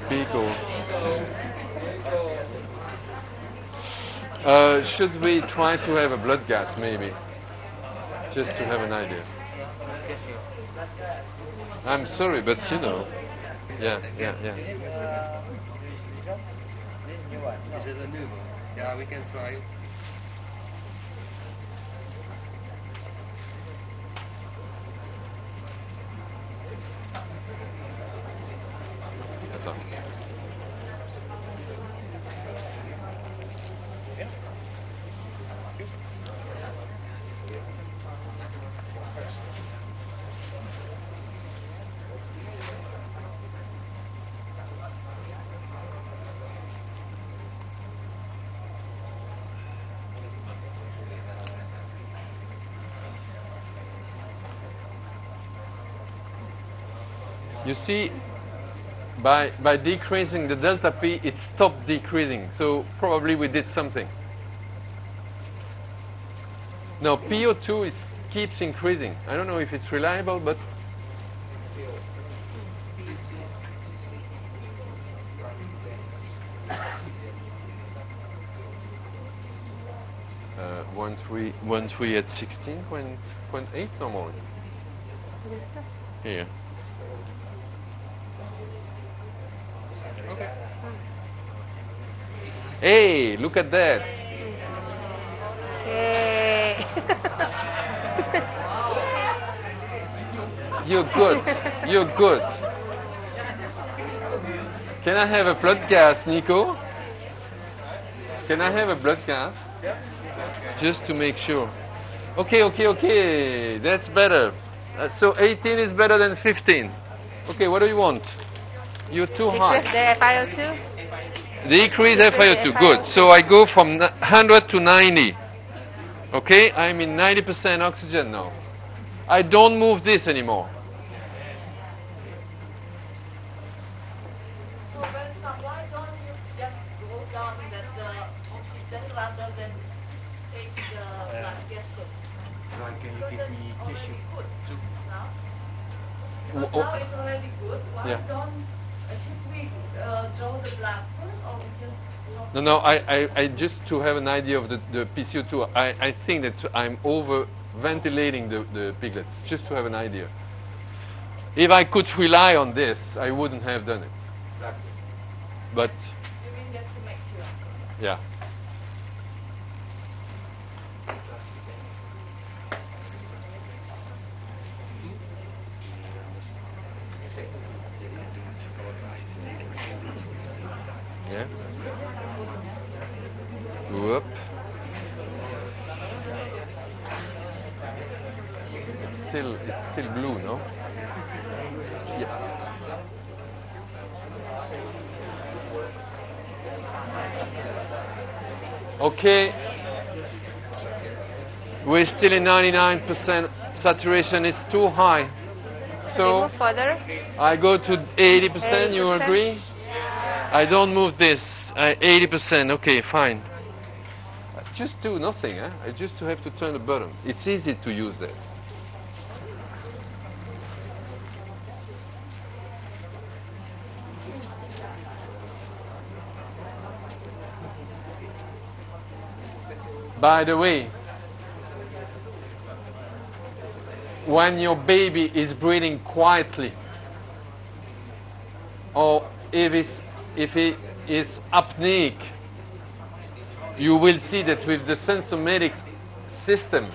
Pico. Should we try to have a blood gas, maybe? Just to have an idea. I'm sorry, but you know. Yeah. This new one. Is it a new one? Yeah, we can try it. Attends. You see, by decreasing the delta P, it stopped decreasing. So probably we did something. Now PO2 keeps increasing. I don't know if it's reliable, but one three at 16.8 normally. Here. Okay. Hey, look at that. Yay. You're good. You're good. Can I have a blood gas, Nico? Can I have a blood gas? Just to make sure. Okay. That's better. So 18 is better than 15. Okay, what do you want? You're too high. The FiO2? Decrease FiO2. Good. So I go from 100 to 90. Okay, I'm in 90% oxygen now. I don't move this anymore. So Bertrand, why don't you just go down that oxygen rather than take the blood gases? Can you give me tissue? Good too? now. Because now it's already good. Why Yeah. don't should we draw the blood first, or we just? No. I just to have an idea of the PCO2. I think that I'm over ventilating the piglets. Just to have an idea. If I could rely on this, I wouldn't have done it. But You mean just to make sure? yeah. Yeah. Whoop. It's still blue, no? Yeah. Okay. We're still in 99% saturation. It's too high. So Move further. I go to 80%. You 80%. agree? I don't move this. 80%. Okay, fine. Just do nothing. I just have to turn the button. It's easy to use that. By the way, when your baby is breathing quietly, or if it is apneic, you will see that with the sensormedics system,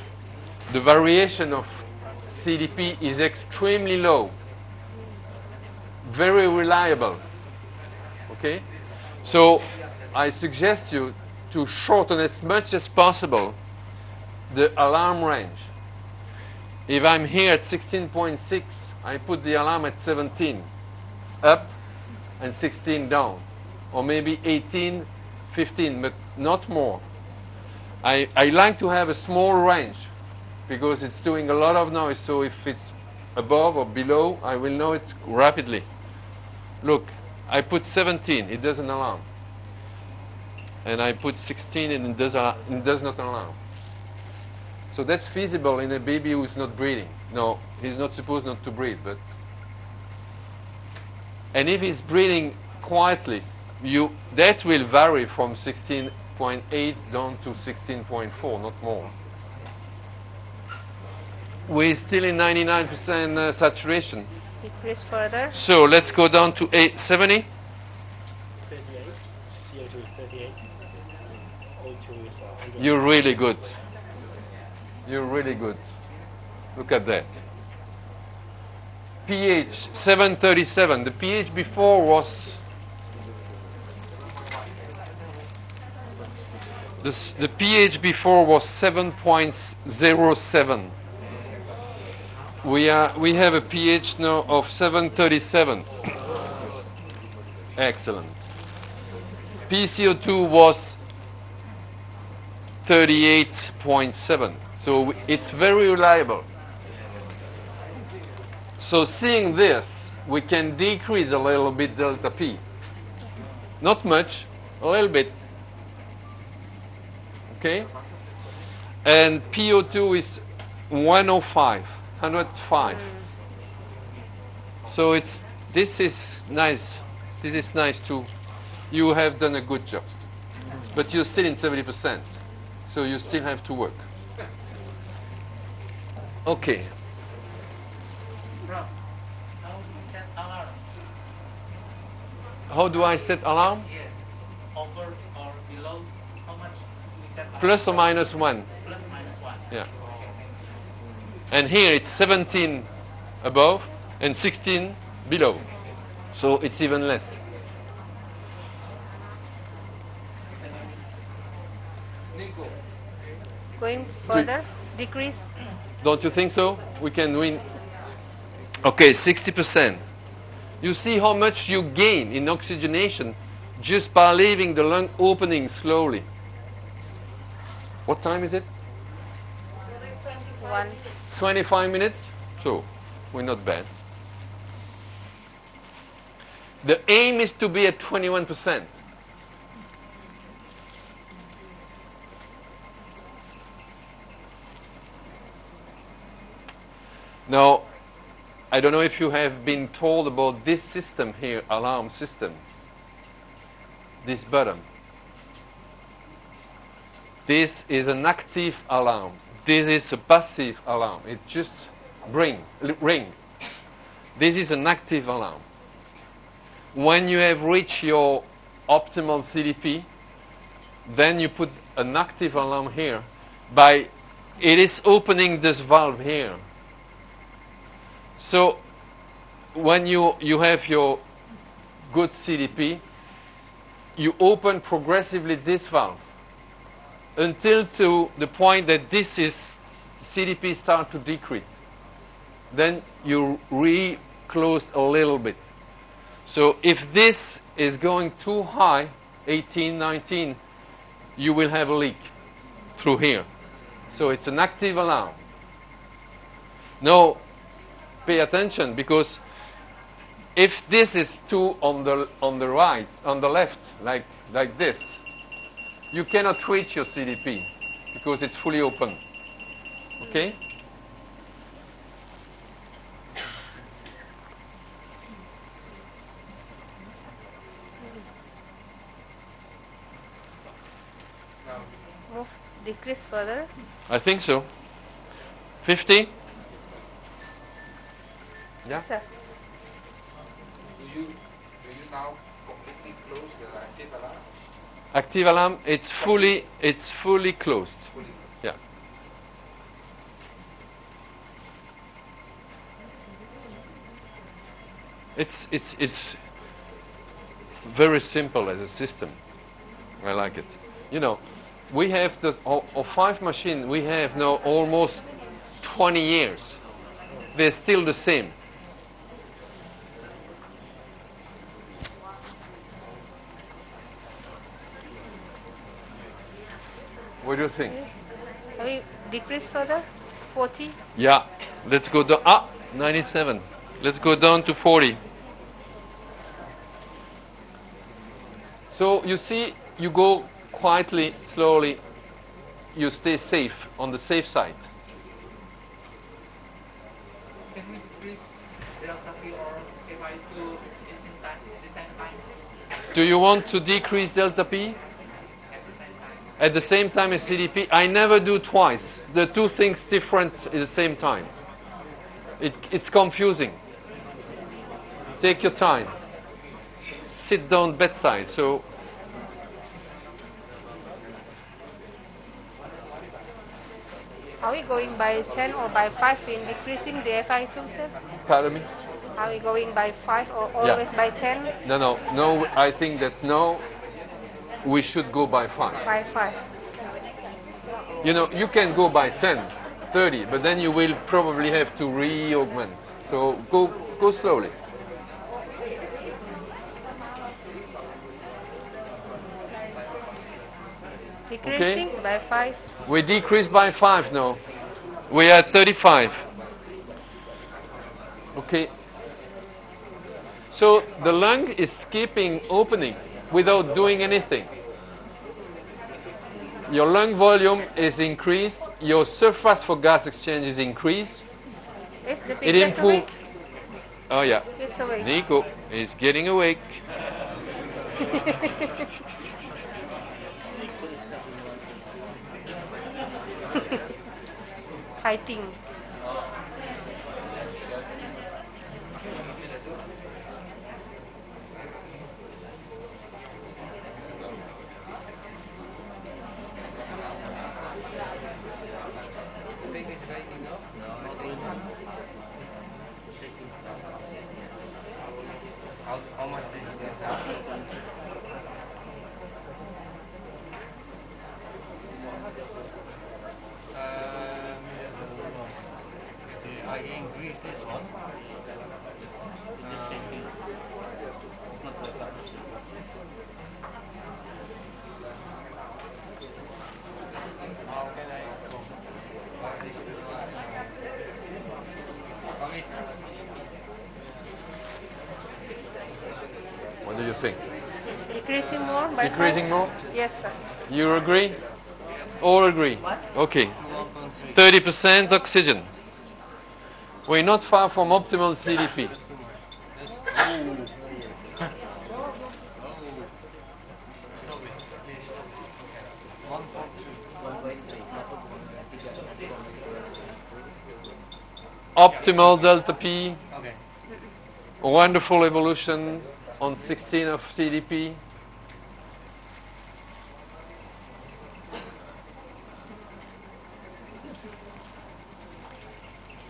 the variation of CDP is extremely low, very reliable. Okay? So I suggest you to shorten as much as possible the alarm range. If I'm here at 16.6, I put the alarm at 17 up and 16 down, or maybe 18, 15, but not more. I like to have a small range because it's doing a lot of noise, so if it's above or below, I will know it rapidly. Look, I put 17, it doesn't alarm. And I put 16 and it does not alarm. So that's feasible in a baby who's not breathing. No, he's not supposed not to breathe, but And if he's breathing quietly, that will vary from 16.8 down to 16.4, not more. We're still in 99% saturation. Decrease further. So let's go down to 70. 38. CO2 is 38. O2 is 100. You're really good. You're really good. Look at that. pH 737. The pH before was the pH before was 7.07. We have a pH now of 737. Excellent. PCO2 was 38.7. So it's very reliable. So seeing this, we can decrease a little bit delta P. Not much, a little bit. Okay? And PO2 is 105. So this is nice. This is nice too. You have done a good job. But you're still in 70%. So you still have to work. Okay. Prof, how do you set alarm? How do I set alarm? Yes. Over or below? How much do we set alarm? Plus or minus 1. Plus minus 1. Yeah. Okay. And here it's 17 above and 16 below. So it's even less. Going further. Decrease. Don't you think so? We can win. Okay, 60%. You see how much you gain in oxygenation just by leaving the lung opening slowly. What time is it? 1. 25 minutes? So, we're not bad. The aim is to be at 21%. Now, I don't know if you have been told about this system here, alarm system. This button. This is an active alarm. This is a passive alarm. It just ring. This is an active alarm. When you have reached your optimal CDP, then you put an active alarm here. It is opening this valve here. So when you have your good CDP, you open progressively this valve until to the point that this is CDP start to decrease. Then you re-close a little bit. So if this is going too high, 18, 19, you will have a leak through here. So it's an active alarm. Now, pay attention, because if this is too on the right, on the left, like this, you cannot reach your CDP because it's fully open. Okay? Move. Decrease further. I think so. 50? Yeah? Sir. Do you now completely close the active alarm? Active alarm, it's fully closed. Yeah. It's very simple as a system. I like it. You know, we have our 5 machine, we have now almost 20 years. They're still the same. What do you think? Have we decreased further? 40. Yeah. Let's go down. 97. Let's go down to 40. So you see, you go quietly, slowly. You stay safe, on the safe side. Can we decrease delta P or KY2 is in Do you want to decrease delta P? At the same time as CDP? I never do twice. The two things different at the same time. It's confusing. Take your time. Sit down bedside. So Are we going by 10 or by 5 in decreasing the FI2, sir? pardon me? Are we going by 5 or always by 10? No. I think that no, we should go by 5. By 5. You know, you can go by 10, 30, but then you will probably have to re-augment. So go slowly. Decreasing by 5. We decrease by 5 now. We are at 35. Okay. So the lung is keeping opening without doing anything. Your lung volume is increased. Your surface for gas exchange is increased. If the It pig gets improved. awake, Oh yeah. it's awake. Nico is getting awake. Fighting. How much did you get? I increased this one. How can I go? What do you think? Decreasing more by Decreasing 5? more? Yes, sir. You agree? All agree? Okay. 30% oxygen. We're not far from optimal CDP. Optimal delta P. Okay. Wonderful evolution on 16 of CDP.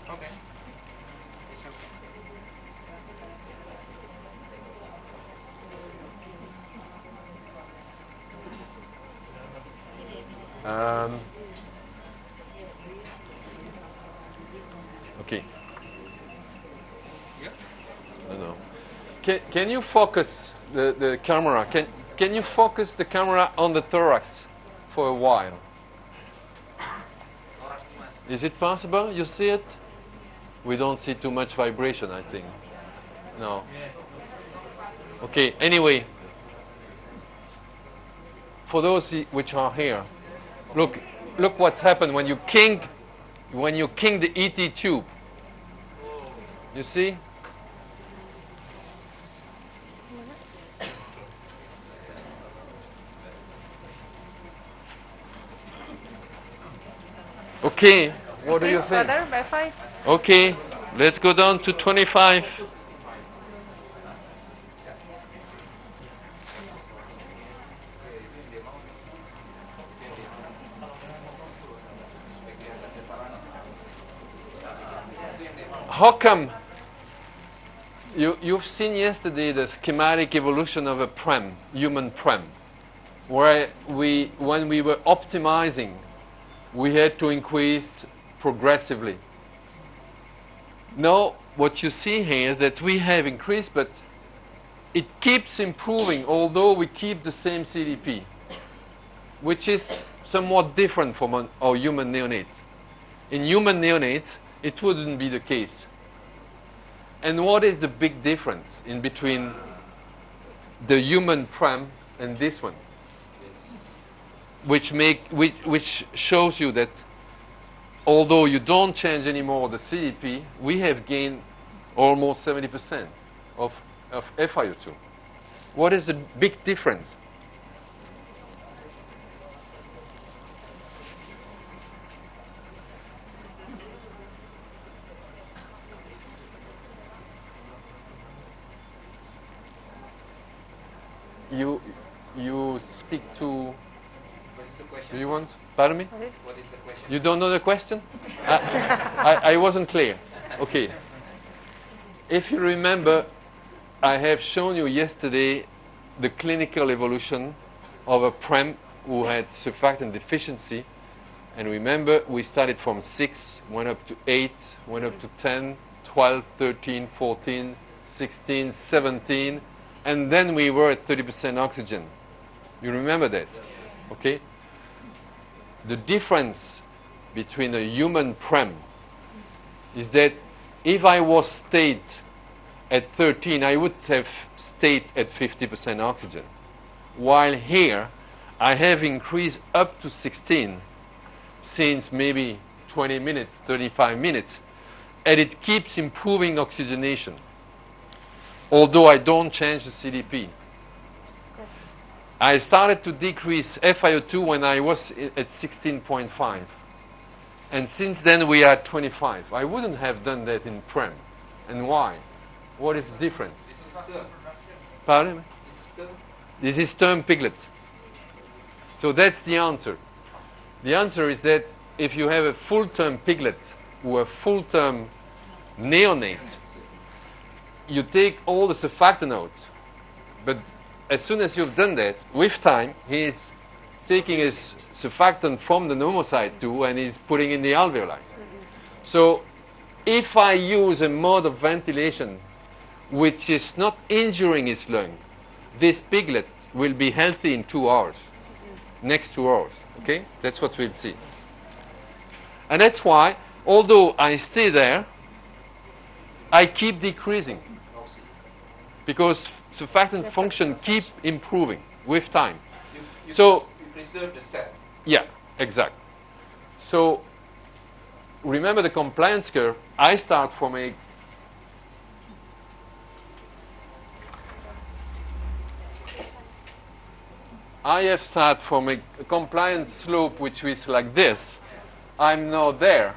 Okay. Okay. Yep. No. Can you focus the camera? Can you focus the camera on the thorax for a while? Is it possible? You see it? We don't see too much vibration, I think. No. Okay, anyway. For those which are here, look what's happened when you kink the ET tube. You see? Okay, what do you Decrease think? further by 5. Okay, let's go down to 25. How come you've seen yesterday the schematic evolution of a prem, human prem, where when we were optimizing, we had to increase progressively. Now, what you see here is that we have increased, but it keeps improving, although we keep the same CDP, which is somewhat different from our human neonates. In human neonates, it wouldn't be the case. And what is the big difference in between the human prem and this one? Which shows you that although you don't change anymore the CDP, we have gained almost 70% of FiO2. What is the big difference? You speak to. What's the question? Do you want? Pardon me? What is- What is the question? You don't know the question? I wasn't clear. Okay. If you remember, I have shown you yesterday the clinical evolution of a PREM who had surfactant deficiency. And remember, we started from 6, went up to 8, went up to 10, 12, 13, 14, 16, 17, and then we were at 30% oxygen. You remember that? Okay? The difference between a human PREM is that if I was stayed at 13, I would have stayed at 50% oxygen. While here, I have increased up to 16 since maybe 20 minutes, 35 minutes, and it keeps improving oxygenation, although I don't change the CDP. I started to decrease FiO2 when I was at 16.5. And since then, we are at 25. I wouldn't have done that in PREM. And why? What is the difference? This is term. Pardon? This is term. This is term piglet. So that's the answer. The answer is that if you have a full-term piglet or a full-term neonate, you take all the surfactant out. But as soon as you've done that, with time, he's taking his surfactant from the pneumocyte too, and he's putting in the alveoli. So if I use a mode of ventilation which is not injuring his lung, this piglet will be healthy in 2 hours, next 2 hours. Okay? That's what we'll see. And that's why, although I stay there, I keep decreasing. Because surfactant function keep improving with time. You preserve the cell. Yeah, exact. So remember the compliance curve. I start from a compliance slope which is like this. I'm now there,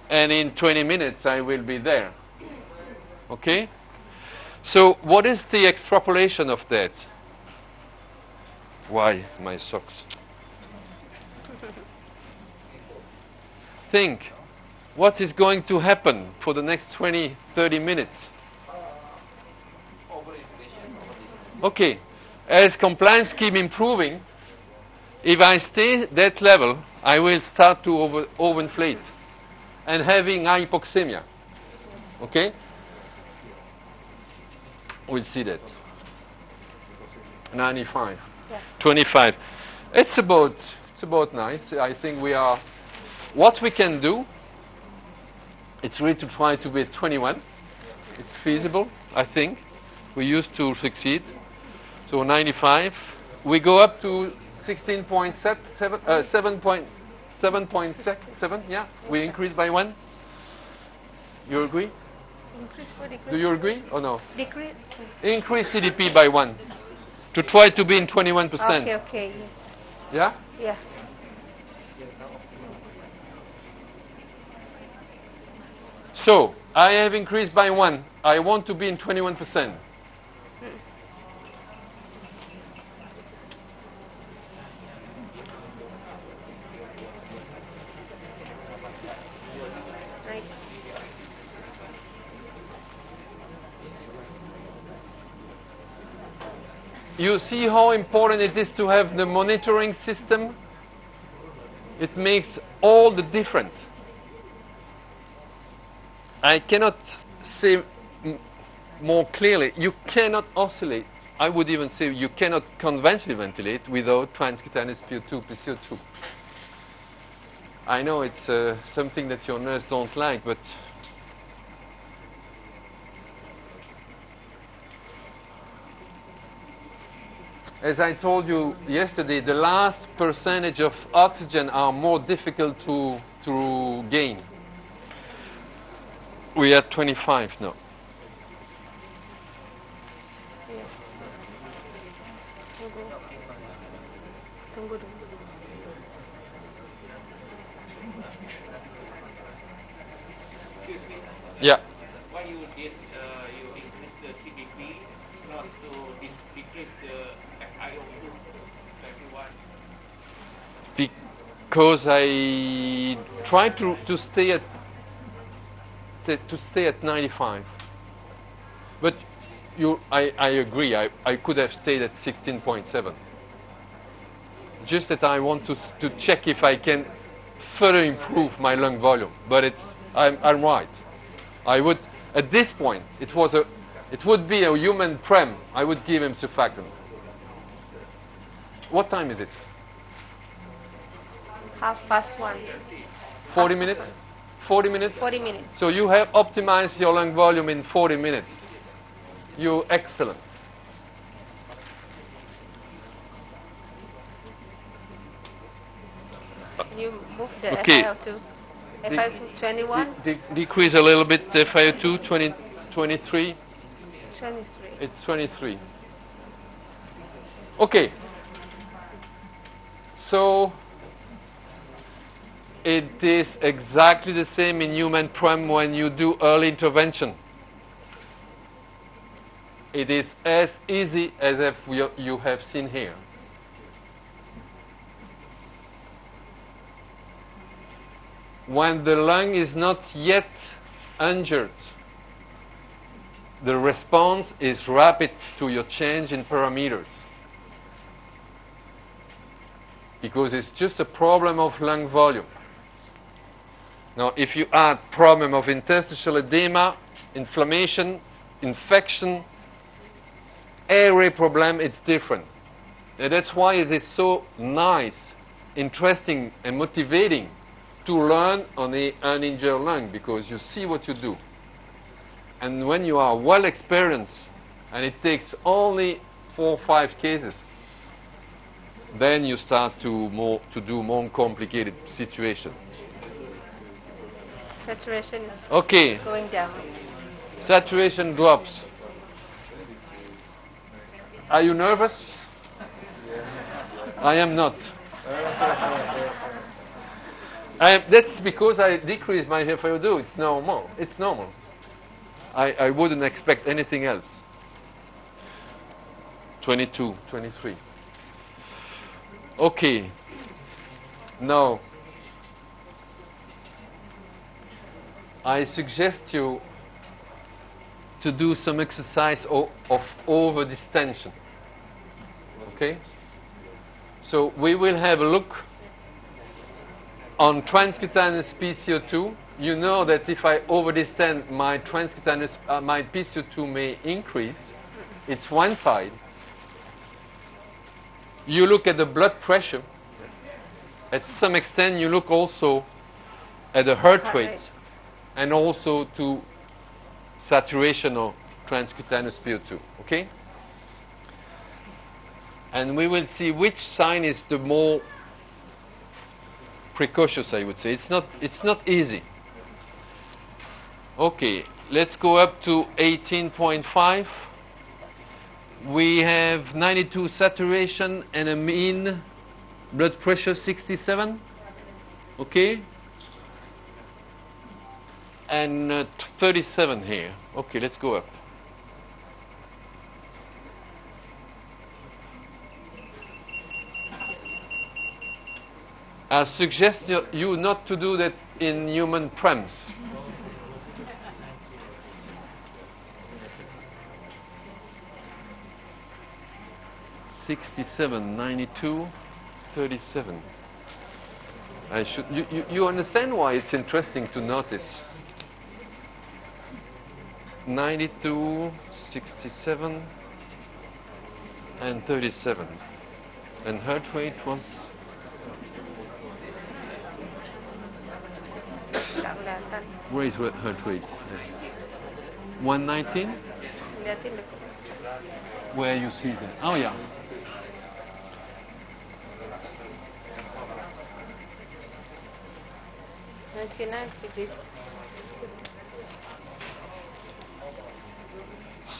and in 20 minutes I will be there. Okay? So what is the extrapolation of that? Why my socks? Think, what is going to happen for the next 20, 30 minutes? Okay, as compliance keep improving, if I stay that level, I will start to overinflate and having hypoxemia. Okay? We'll see that. 95. Yeah. 25. It's about nice. I think we are. What we can do, it's really to try to be at 21. It's feasible, I think. We used to succeed. So 95. We go up to 7.7. Yeah, we increase by 1. You agree? Increase for decrease. Do you agree or no? Decrease. Increase CDP by 1 to try to be in 21%. Okay, yes. Yeah? Yeah. So, I have increased by 1. I want to be in 21%. Right. You see how important it is to have the monitoring system? It makes all the difference. I cannot say more clearly, you cannot oscillate. I would even say you cannot conventionally ventilate without transcutaneous PO2, PCO2. I know it's something that your nurse don't like, but as I told you yesterday, the last percentage of oxygen are more difficult to gain. We are 25 now. Iya. Tunggu dulu. Excuse me, Yeah. why you did you increase the CBP not to decrease the FiO2 21? Because I try to stay at 95. But I agree. I could have stayed at 16.7. Just that I want to check if I can further improve my lung volume. But I'm right. I would at this point it would be a human prem. I would give him surfactant. What time is it? 1:30. 40 minutes? 40 minutes? 40 minutes. So you have optimized your lung volume in 40 minutes. You're excellent. You move the Okay. FiO2. FiO2 21, Decrease a little bit FiO2, 23. 23. It's 23. Okay. So it is exactly the same in human prem when you do early intervention. It is as easy as if you have seen here. When the lung is not yet injured, the response is rapid to your change in parameters. Because it's just a problem of lung volume. Now, if you add problem of interstitial edema, inflammation, infection, airway problem, it's different. And that's why it is so nice, interesting, and motivating to learn on an uninjured lung, because you see what you do. And when you are well experienced, and it takes only 4 or 5 cases, then you start to do more complicated situation. Saturation is Okay, going down. saturation drops. Are you nervous? I am not. That's because I decreased my FiO2. It's normal. It's normal. I wouldn't expect anything else. 22, 23. Okay. Now, I suggest you to do some exercise of over distension. Okay? So we will have a look on transcutaneous PCO2. You know that if I overdistend, my transcutaneous, my PCO2 may increase. It's one side. You look at the blood pressure. At some extent, you look also at the heart rate, and also to saturation of transcutaneous PO2. Okay? And we will see which sign is the more precocious, I would say. It's not easy. Okay, let's go up to 18.5. We have 92 saturation and a mean blood pressure 67. Okay? And 37 here. Okay, let's go up. I suggest you not to do that in human prems. (67, 92, 37). I should. You understand why it's interesting to notice. 92, 67, and 37, and heart rate was. Where is heart rate? 119? Where you see that? Oh, yeah.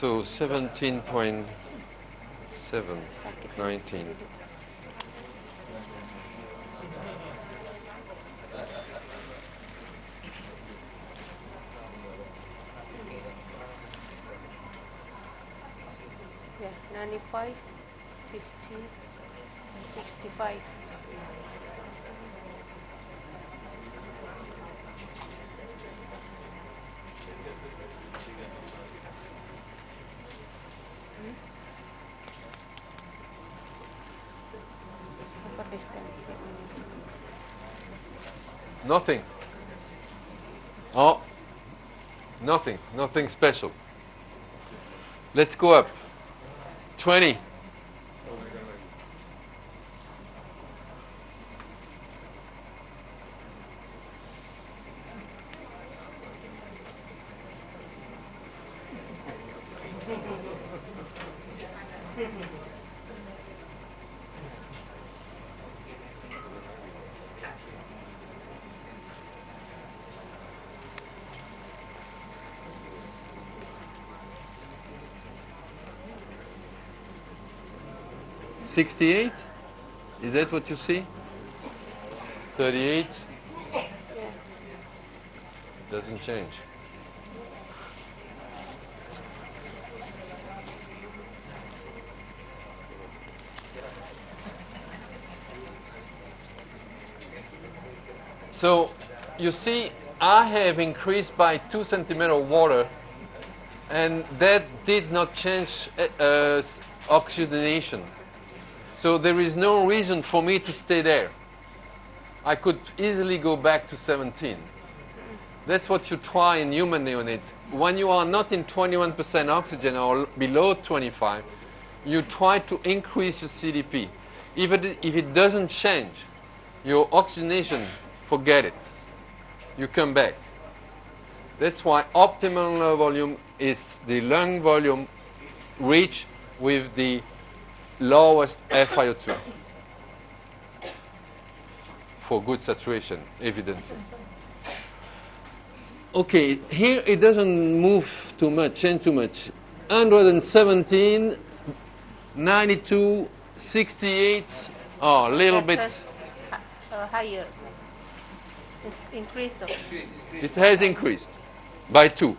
So 17.7, 19. Yeah, 95, 50, 65. Upper distance. Nothing. Oh, nothing special. Let's go up. 20. $68? Is that what you see? 38? Doesn't change. So you see, I have increased by 2 centimeters of water, and that did not change oxygenation. So there is no reason for me to stay there. I could easily go back to 17. That's what you try in human neonates. When you are not in 21% oxygen or below 25, you try to increase your CDP. If it doesn't change, your oxygenation, forget it. You come back. That's why optimal lung volume is the lung volume reached with the lowest FiO2 for good saturation, evidently. Okay, here it doesn't move too much, change too much. 117, 92, 68, a little bit. Higher. It's increased. It has increased by 2.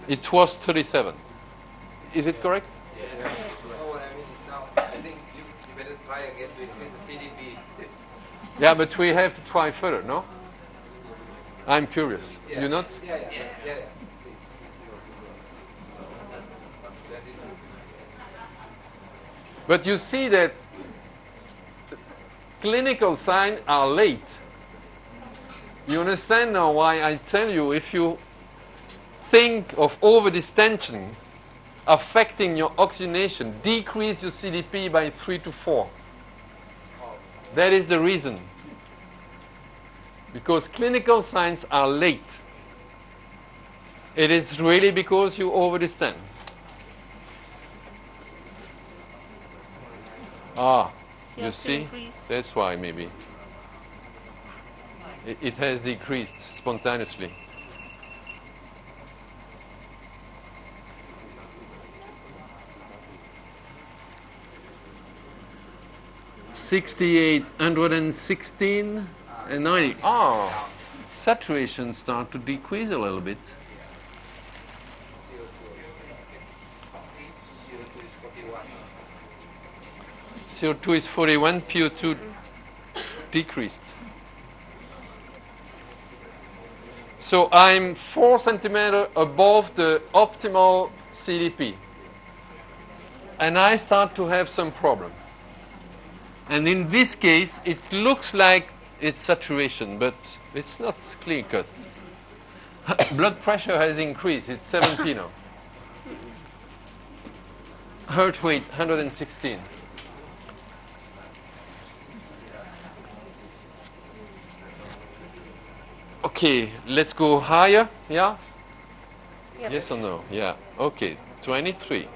It was 37. Is it correct? No, what I mean is now, I think you better try again to increase the CDP. Yeah, but we have to try further, no? I'm curious. Yeah. You not? Yeah. But you see that clinical signs are late. You understand now why I tell you, if you think of overdistension affecting your oxygenation, decrease your CDP by 3 to 4. That is the reason. Because clinical signs are late. It is really because you overdistend. You see? Increased. That's why maybe. It has decreased spontaneously. $68, 116, and 90. Saturation start to decrease a little bit. CO2 is 41, PO2 decreased. So I'm 4 centimeters above the optimal CDP. And I start to have some problem. And in this case, it looks like it's saturation, but it's not clear cut. Blood pressure has increased. It's 17 now. Heart rate, 116. Okay, let's go higher. Yeah? Yep. Yes or no? Yeah. Okay, 23.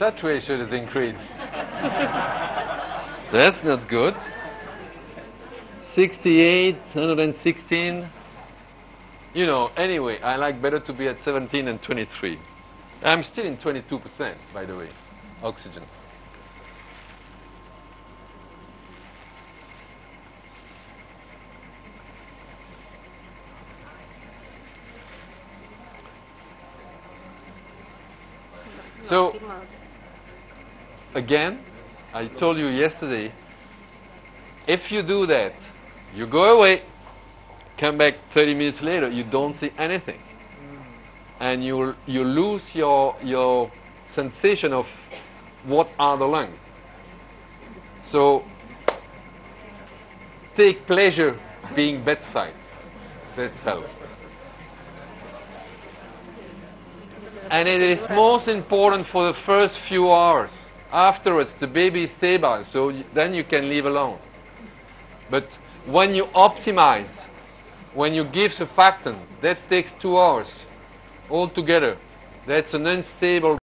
saturation is increased. That's not good. 68, 116. You know, anyway, I like better to be at 17 than 23. I'm still in 22%, by the way, oxygen. So, again, I told you yesterday, if you do that, you go away, come back 30 minutes later, you don't see anything. And you lose your sensation of what are the lungs. So, take pleasure being bedside. That's help. And it is most important for the first few hours. Afterwards, the baby is stable, so then you can leave alone. But when you optimize, when you give surfactant, that takes 2 hours altogether. That's an unstable